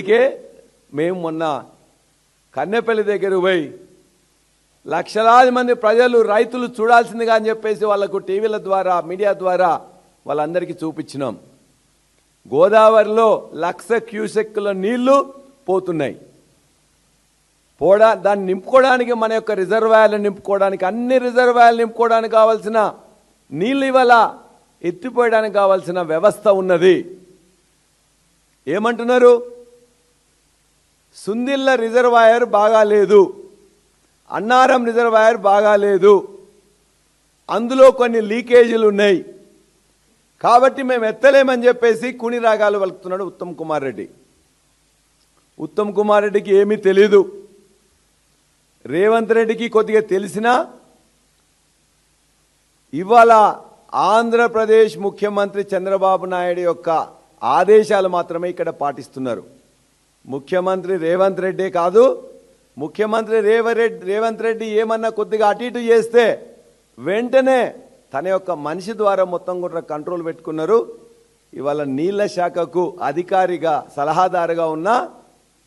అందుకే మేము మొన్న కన్నెపల్లి దగ్గర పోయి లక్షలాది మంది ప్రజలు రైతులు చూడాల్సిందిగా అని చెప్పేసి వాళ్ళకు టీవీల ద్వారా మీడియా ద్వారా వాళ్ళందరికీ చూపించినాం. గోదావరిలో 1,00,000 క్యూసెక్కుల నీళ్లు పోతున్నాయి. దాన్ని నింపుకోవడానికి మన యొక్క రిజర్వాయర్లు నింపుకోవడానికి అన్ని రిజర్వాయర్లు నింపుకోవడానికి కావాల్సిన నీళ్ళు ఇవాళ ఎత్తిపోయడానికి కావాల్సిన వ్యవస్థ ఉన్నది. ఏమంటున్నారు? సుందిళ్ళ రిజర్వాయర్ బాగాలేదు, అన్నారం రిజర్వాయర్ బాగాలేదు, అందులో కొన్ని లీకేజీలు ఉన్నాయి కాబట్టి మేము ఎత్తలేమని చెప్పేసి కుని రాగాలు వలుకుతున్నాడు ఉత్తమ్ కుమార్ రెడ్డి. ఉత్తమ్ కుమార్ రెడ్డికి ఏమీ తెలీదు. రేవంత్ రెడ్డికి కొద్దిగా తెలిసినా ఇవాళ ఆంధ్రప్రదేశ్ ముఖ్యమంత్రి చంద్రబాబు నాయుడు యొక్క ఆదేశాలు మాత్రమే ఇక్కడ పాటిస్తున్నారు. ముఖ్యమంత్రి రేవంత్ రెడ్డి కాదు, ముఖ్యమంత్రి రేవంత్ రెడ్డి ఏమన్నా కొద్దిగా అటు ఇటు చేస్తే వెంటనే తన యొక్క మనిషి ద్వారా మొత్తం కూడా కంట్రోల్ పెట్టుకున్నారు. ఇవాళ నీళ్ల శాఖకు అధికారిగా సలహాదారుగా ఉన్న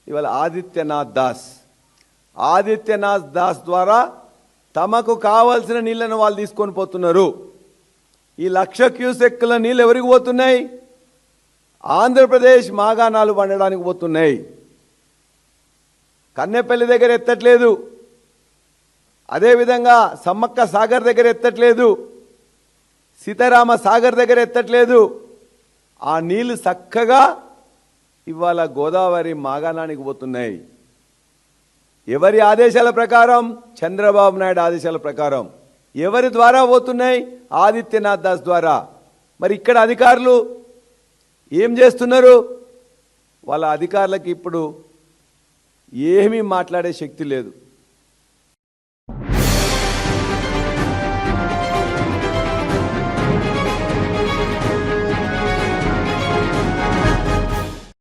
ఇవాళ ఆదిత్యనాథ్ దాస్ ద్వారా తమకు కావాల్సిన నీళ్లను వాళ్ళు తీసుకొని పోతున్నారు. ఈ 1,00,000 క్యూసెక్కుల నీళ్ళు ఎవరికి పోతున్నాయి? ఆంధ్రప్రదేశ్ మాగాణాలు పండడానికి పోతున్నాయి. కన్నెపల్లి దగ్గర ఎత్తట్లేదు, అదేవిధంగా సమ్మక్క సాగర్ దగ్గర ఎత్తట్లేదు, సీతారామ సాగర్ దగ్గర ఎత్తట్లేదు. ఆ నీళ్లు చక్కగా ఇవాళ గోదావరి మాగాణానికి పోతున్నాయి. ఎవరి ఆదేశాల ప్రకారం? చంద్రబాబు నాయుడు ఆదేశాల ప్రకారం. ఎవరి ద్వారా పోతున్నాయి? ఆదిత్యనాథ్ దాస్ ద్వారా. మరి ఇక్కడ అధికారులు ఏం చేస్తున్నారు? వాళ్ళ అధికారులకు ఇప్పుడు ఏమీ మాట్లాడే శక్తి లేదు.